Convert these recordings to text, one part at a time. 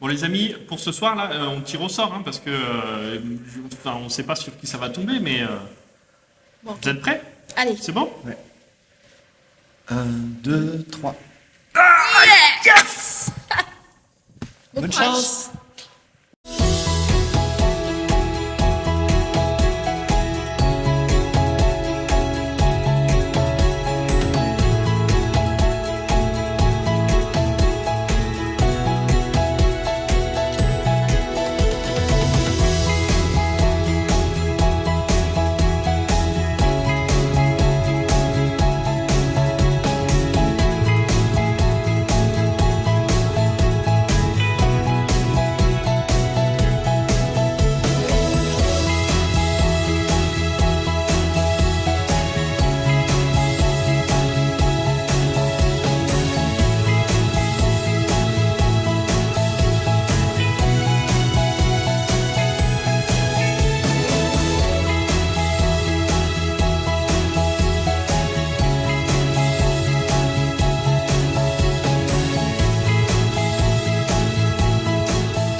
Bon les amis, pour ce soir là, on tire au sort hein, parce que enfin, on ne sait pas sur qui ça va tomber, mais Bon, vous êtes prêts? allez. C'est bon? Ouais. Un, deux, trois. Bon Bonne courage. chance.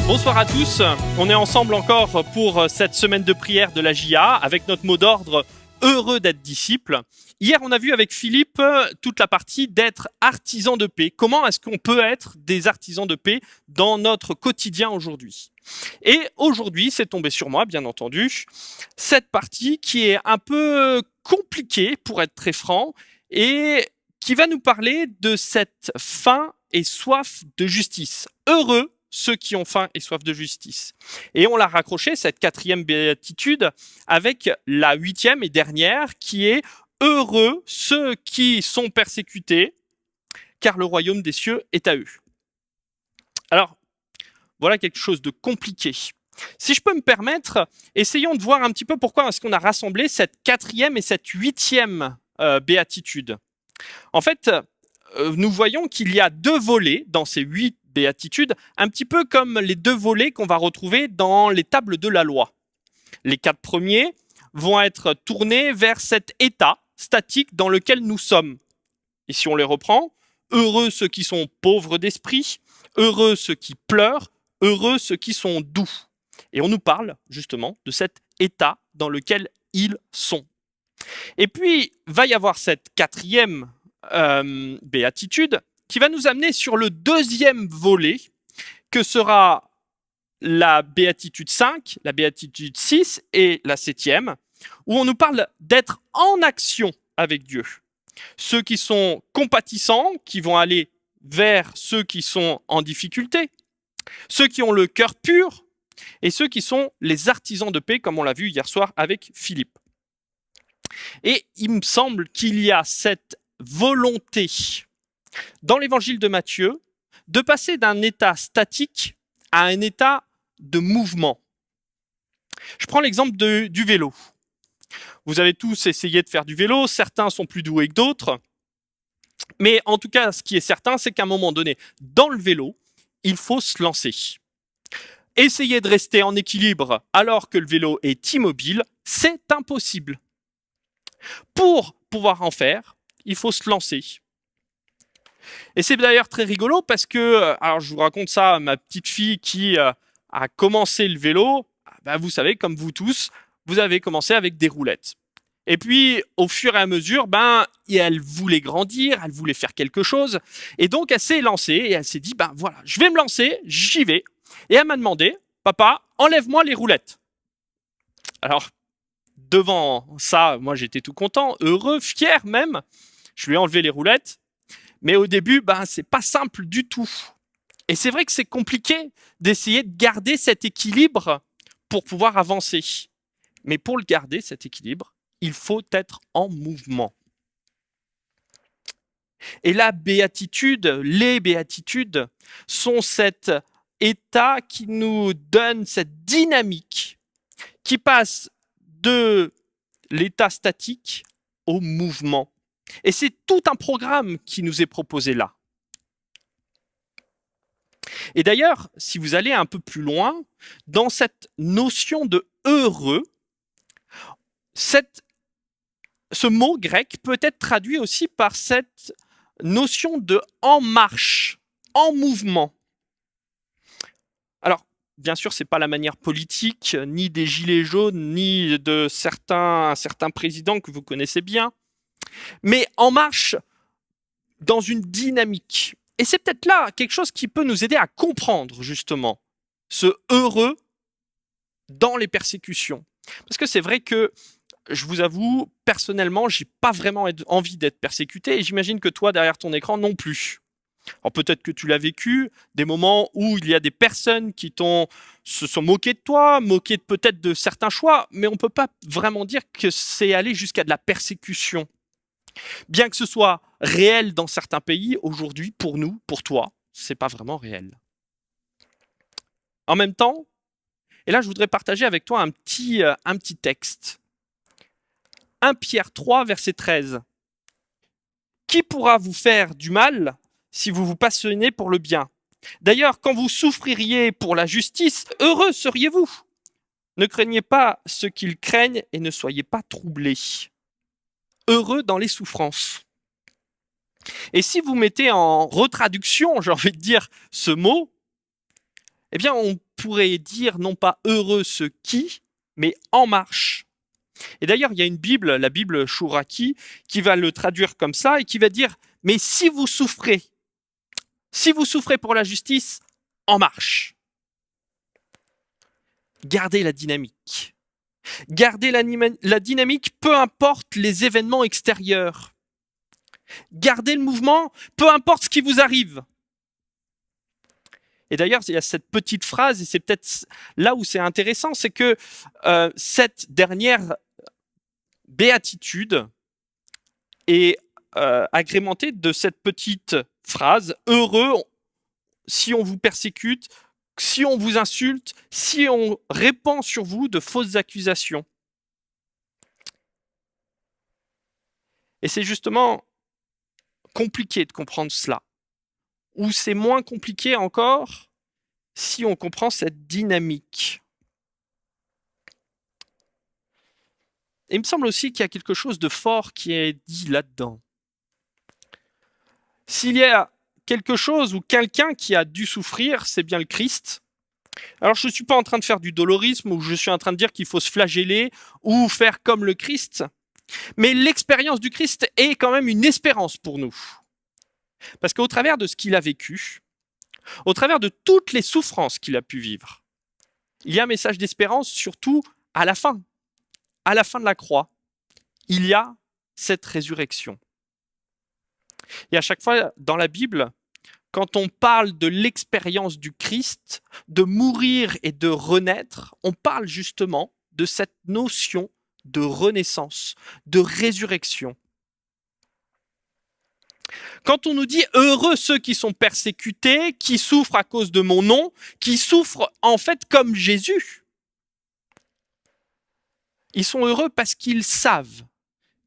Bonsoir à tous, on est ensemble encore pour cette semaine de prière de la JA avec notre mot d'ordre « Heureux d'être disciple ». Hier, on a vu avec Philippe toute la partie d'être artisan de paix. Comment est-ce qu'on peut être des artisans de paix dans notre quotidien aujourd'hui? Et aujourd'hui, c'est tombé sur moi, bien entendu, cette partie qui est un peu compliquée, pour être très franc, et qui va nous parler de cette faim et soif de justice. Heureux ceux qui ont faim et soif de justice. Et on l'a raccroché, cette quatrième béatitude, avec la huitième et dernière, qui est « Heureux ceux qui sont persécutés, car le royaume des cieux est à eux ». Alors, voilà quelque chose de compliqué. Si je peux me permettre, essayons de voir un petit peu pourquoi est-ce qu'on a rassemblé cette quatrième et cette huitième béatitude. En fait, nous voyons qu'il y a deux volets dans ces 8 béatitudes, un petit peu comme les deux volets qu'on va retrouver dans les tables de la loi. Les 4 premiers vont être tournés vers cet état statique dans lequel nous sommes. Et si on les reprend, heureux ceux qui sont pauvres d'esprit, heureux ceux qui pleurent, heureux ceux qui sont doux. Et on nous parle justement de cet état dans lequel ils sont. Et puis, va y avoir cette quatrième béatitude qui va nous amener sur le deuxième volet, que sera la béatitude 5, la béatitude 6 et la 7e, où on nous parle d'être en action avec Dieu. Ceux qui sont compatissants, qui vont aller vers ceux qui sont en difficulté, ceux qui ont le cœur pur, et ceux qui sont les artisans de paix, comme on l'a vu hier soir avec Philippe. Et il me semble qu'il y a cette volonté dans l'évangile de Matthieu de passer d'un état statique à un état de mouvement. Je prends l'exemple du vélo. Vous avez tous essayé de faire du vélo, certains sont plus doués que d'autres, mais en tout cas, ce qui est certain, c'est qu'à un moment donné, dans le vélo, il faut se lancer. Essayer de rester en équilibre alors que le vélo est immobile, c'est impossible. Pour pouvoir en faire, il faut se lancer. Et c'est d'ailleurs très rigolo parce que, alors je vous raconte ça, ma petite fille qui a commencé le vélo, ben vous savez, comme vous tous, vous avez commencé avec des roulettes. Et puis, au fur et à mesure, elle voulait grandir, elle voulait faire quelque chose. Et donc, elle s'est lancée et elle s'est dit, voilà, je vais me lancer, j'y vais. Et elle m'a demandé, papa, enlève-moi les roulettes. Alors, devant ça, moi j'étais tout content, heureux, fier même. Je lui ai enlevé les roulettes. Mais au début, c'est pas simple du tout. Et c'est vrai que c'est compliqué d'essayer de garder cet équilibre pour pouvoir avancer. Mais pour le garder, cet équilibre, il faut être en mouvement. Et la béatitude, les béatitudes sont cet état qui nous donne cette dynamique qui passe de l'état statique au mouvement. Et c'est tout un programme qui nous est proposé là. Et d'ailleurs, si vous allez un peu plus loin, dans cette notion de heureux, ce mot grec peut être traduit aussi par cette notion de en marche, en mouvement. bien sûr, c'est pas la manière politique, ni des gilets jaunes, ni de certains présidents que vous connaissez bien, mais En Marche dans une dynamique. Et c'est peut-être là quelque chose qui peut nous aider à comprendre justement ce heureux dans les persécutions. Parce que c'est vrai que, je vous avoue, personnellement, j'ai pas vraiment envie d'être persécuté, et j'imagine que toi, derrière ton écran, non plus. Alors peut-être que tu l'as vécu, des moments où il y a des personnes qui se sont moquées de toi, moquées peut-être de certains choix, mais on ne peut pas vraiment dire que c'est aller jusqu'à de la persécution. Bien que ce soit réel dans certains pays, aujourd'hui, pour nous, pour toi, c'est pas vraiment réel. En même temps, et là je voudrais partager avec toi un petit texte. 1 Pierre 3, verset 13. Qui pourra vous faire du mal si vous vous passionnez pour le bien? D'ailleurs, quand vous souffririez pour la justice, heureux seriez-vous. Ne craignez pas ce qu'ils craignent et ne soyez pas troublés. Heureux dans les souffrances. Et si vous mettez en retraduction, j'ai envie de dire, ce mot, eh bien, on pourrait dire non pas heureux ceux qui, mais en marche. Et d'ailleurs, il y a une Bible, la Bible Chouraki, qui va le traduire comme ça et qui va dire « Mais si vous souffrez pour la justice, en marche ». Gardez la dynamique. Gardez la dynamique, peu importe les événements extérieurs. Gardez le mouvement, peu importe ce qui vous arrive. Et d'ailleurs, il y a cette petite phrase, et c'est peut-être là où c'est intéressant, c'est que cette dernière béatitude est agrémentée de cette petite phrase « Heureux si on vous persécute, si on vous insulte, si on répand sur vous de fausses accusations. » Et c'est justement compliqué de comprendre cela. Ou c'est moins compliqué encore si on comprend cette dynamique. Et il me semble aussi qu'il y a quelque chose de fort qui est dit là-dedans. S'il y a quelque chose ou quelqu'un qui a dû souffrir, c'est bien le Christ. Alors je ne suis pas en train de faire du dolorisme ou je suis en train de dire qu'il faut se flageller ou faire comme le Christ, mais l'expérience du Christ est quand même une espérance pour nous. Parce qu'au travers de ce qu'il a vécu, au travers de toutes les souffrances qu'il a pu vivre, il y a un message d'espérance, surtout à la fin de la croix. Il y a cette résurrection. Et à chaque fois dans la Bible, quand on parle de l'expérience du Christ, de mourir et de renaître, on parle justement de cette notion de renaissance, de résurrection. Quand on nous dit « heureux ceux qui sont persécutés, qui souffrent à cause de mon nom », qui souffrent en fait comme Jésus, ils sont heureux parce qu'ils savent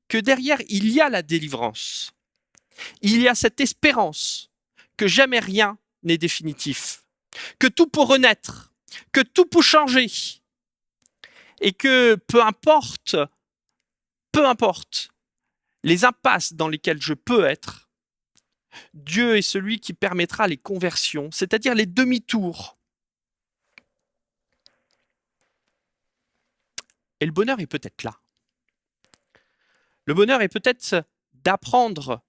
que derrière il y a la délivrance. Il y a cette espérance que jamais rien n'est définitif, que tout peut renaître, que tout peut changer, et que peu importe les impasses dans lesquelles je peux être, Dieu est celui qui permettra les conversions, c'est-à-dire les demi-tours. Et le bonheur est peut-être là. Le bonheur est peut-être d'apprendre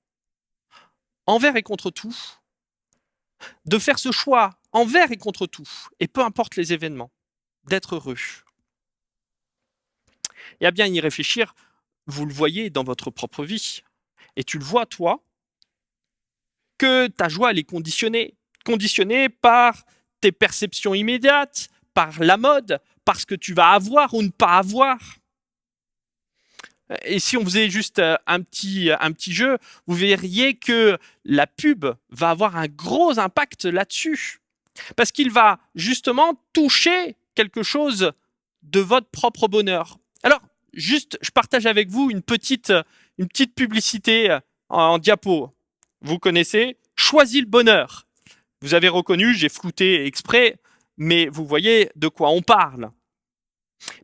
envers et contre tout, de faire ce choix envers et contre tout, et peu importe les événements, d'être heureux. Et à bien y réfléchir, vous le voyez dans votre propre vie. Et tu le vois, toi, que ta joie, elle est conditionnée par tes perceptions immédiates, par la mode, par ce que tu vas avoir ou ne pas avoir. Et si on faisait juste un petit jeu, vous verriez que la pub va avoir un gros impact là-dessus. Parce qu'il va justement toucher quelque chose de votre propre bonheur. Alors, juste, je partage avec vous une petite publicité en diapo. Vous connaissez, Choisis le bonheur. Vous avez reconnu, j'ai flouté exprès, mais vous voyez de quoi on parle.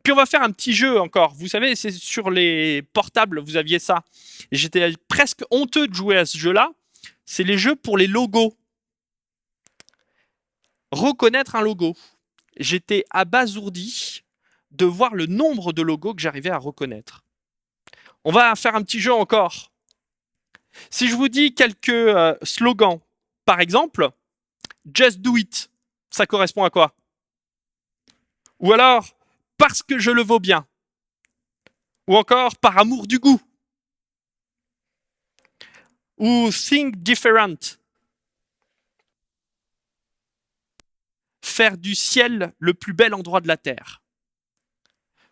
Puis on va faire un petit jeu encore. Vous savez, c'est sur les portables, vous aviez ça. Et j'étais presque honteux de jouer à ce jeu-là. C'est les jeux pour les logos. Reconnaître un logo. j'étais abasourdi de voir le nombre de logos que j'arrivais à reconnaître. On va faire un petit jeu encore. Si je vous dis quelques slogans, par exemple, Just do it, ça correspond à quoi? Ou alors, parce que je le vaux bien. Ou encore, par amour du goût. Ou think different. Faire du ciel le plus bel endroit de la terre.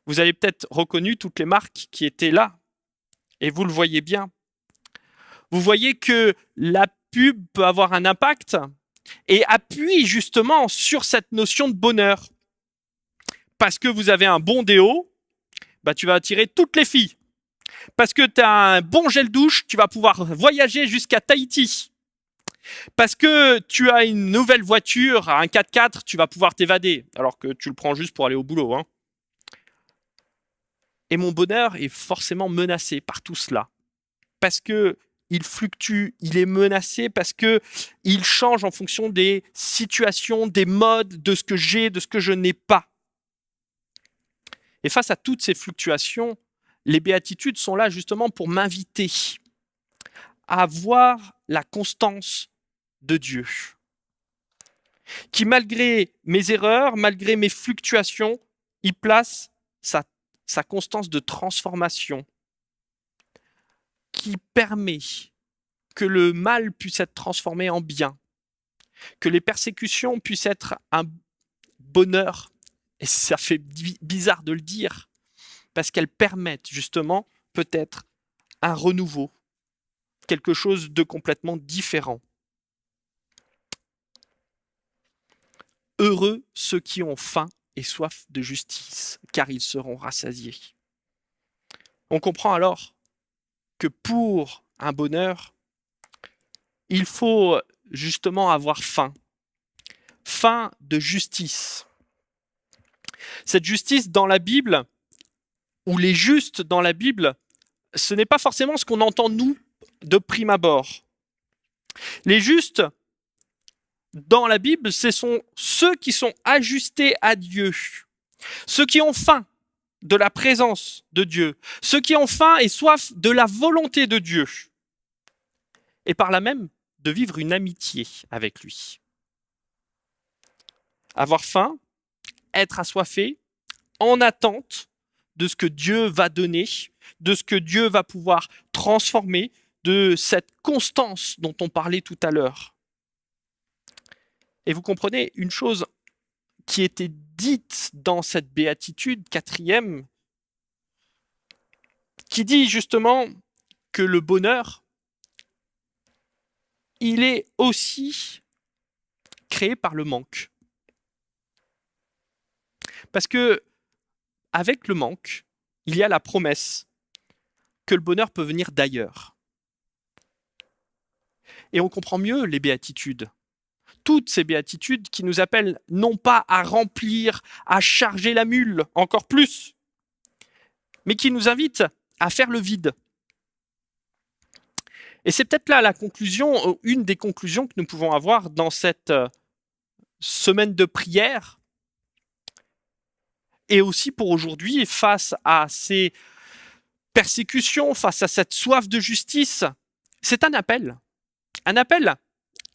Vous avez peut-être reconnu toutes les marques qui étaient là. Et vous le voyez bien. Vous voyez que la pub peut avoir un impact et appuie justement sur cette notion de bonheur. Parce que vous avez un bon déo, bah tu vas attirer toutes les filles. Parce que tu as un bon gel douche, tu vas pouvoir voyager jusqu'à Tahiti. Parce que tu as une nouvelle voiture, un 4x4, tu vas pouvoir t'évader. Alors que tu le prends juste pour aller au boulot. Hein. Et mon bonheur est forcément menacé par tout cela. Parce que il fluctue, il est menacé parce que il change en fonction des situations, des modes, de ce que j'ai, de ce que je n'ai pas. Et face à toutes ces fluctuations, les béatitudes sont là justement pour m'inviter à voir la constance de Dieu, qui malgré mes erreurs, malgré mes fluctuations, il place sa constance de transformation, qui permet que le mal puisse être transformé en bien, que les persécutions puissent être un bonheur. Et ça fait bizarre de le dire, parce qu'elles permettent justement peut-être un renouveau, quelque chose de complètement différent. Heureux ceux qui ont faim et soif de justice, car ils seront rassasiés. On comprend alors que pour un bonheur, il faut justement avoir faim. Faim de justice. Cette justice dans la Bible, ou les justes dans la Bible, ce n'est pas forcément ce qu'on entend nous de prime abord. Les justes dans la Bible, ce sont ceux qui sont ajustés à Dieu, ceux qui ont faim de la présence de Dieu, ceux qui ont faim et soif de la volonté de Dieu, et par là même de vivre une amitié avec lui. Avoir faim, être assoiffé, en attente de ce que Dieu va donner, de ce que Dieu va pouvoir transformer, de cette constance dont on parlait tout à l'heure. Et vous comprenez une chose qui était dite dans cette béatitude, 4e, qui dit justement que le bonheur, il est aussi créé par le manque. Parce que avec le manque, il y a la promesse que le bonheur peut venir d'ailleurs. Et on comprend mieux les béatitudes. Toutes ces béatitudes qui nous appellent non pas à remplir, à charger la mule encore plus, mais qui nous invitent à faire le vide. Et c'est peut-être là la conclusion, une des conclusions que nous pouvons avoir dans cette semaine de prière, et aussi pour aujourd'hui, face à ces persécutions, face à cette soif de justice, c'est un appel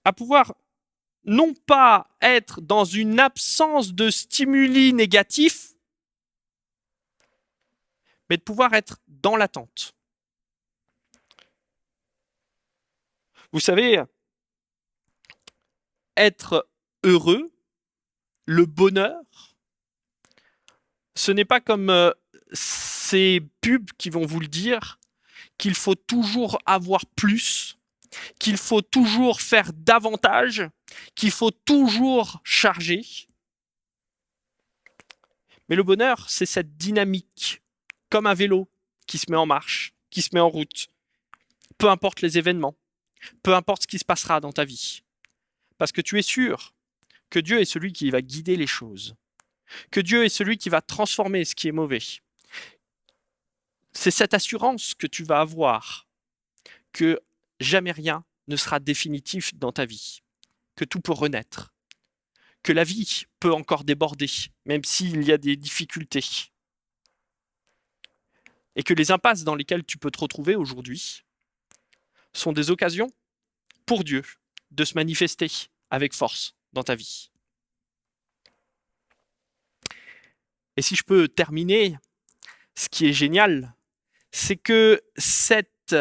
à pouvoir non pas être dans une absence de stimuli négatifs, mais de pouvoir être dans l'attente. Vous savez, être heureux, le bonheur, ce n'est pas comme ces pubs qui vont vous le dire, qu'il faut toujours avoir plus, qu'il faut toujours faire davantage, qu'il faut toujours charger. Mais le bonheur, c'est cette dynamique, comme un vélo qui se met en marche, qui se met en route. Peu importe les événements, peu importe ce qui se passera dans ta vie. Parce que tu es sûr que Dieu est celui qui va guider les choses, que Dieu est celui qui va transformer ce qui est mauvais. C'est cette assurance que tu vas avoir, que jamais rien ne sera définitif dans ta vie, que tout peut renaître, que la vie peut encore déborder, même s'il y a des difficultés. Et que les impasses dans lesquelles tu peux te retrouver aujourd'hui sont des occasions pour Dieu de se manifester avec force dans ta vie. Et si je peux terminer, ce qui est génial, c'est que cette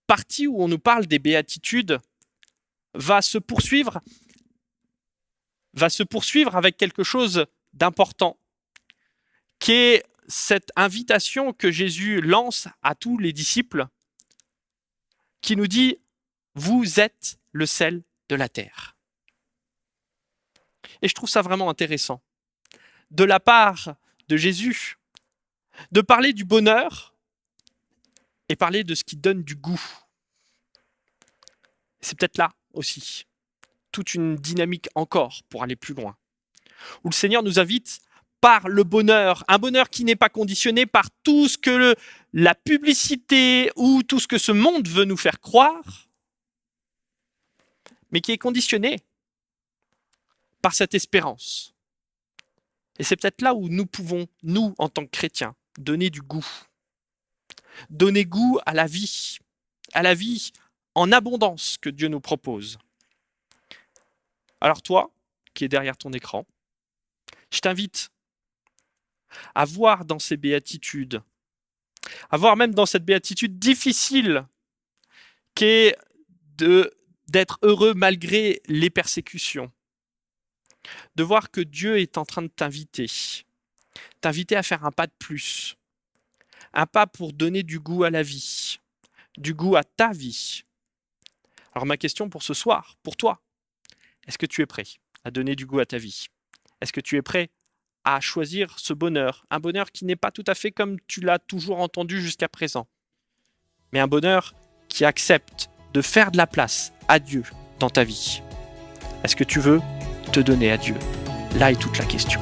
partie où on nous parle des béatitudes va se poursuivre avec quelque chose d'important, qui est cette invitation que Jésus lance à tous les disciples, qui nous dit « Vous êtes le sel de la terre ». Et je trouve ça vraiment intéressant, de la part de Jésus, de parler du bonheur et parler de ce qui donne du goût. C'est peut-être là aussi toute une dynamique encore pour aller plus loin, où le Seigneur nous invite par le bonheur, un bonheur qui n'est pas conditionné par tout ce que la publicité ou tout ce que ce monde veut nous faire croire, mais qui est conditionné par cette espérance. Et c'est peut-être là où nous pouvons, nous, en tant que chrétiens, donner du goût. Donner goût à la vie en abondance que Dieu nous propose. Alors toi, qui es derrière ton écran, je t'invite à voir dans ces béatitudes, à voir même dans cette béatitude difficile qu'est d'être heureux malgré les persécutions, de voir que Dieu est en train de t'inviter à faire un pas de plus, un pas pour donner du goût à la vie, du goût à ta vie. Alors ma question pour ce soir, pour toi, est-ce que tu es prêt à donner du goût à ta vie? Est-ce que tu es prêt à choisir ce bonheur, un bonheur qui n'est pas tout à fait comme tu l'as toujours entendu jusqu'à présent, mais un bonheur qui accepte de faire de la place à Dieu dans ta vie? Est-ce que tu veux te donner à Dieu? Là est toute la question.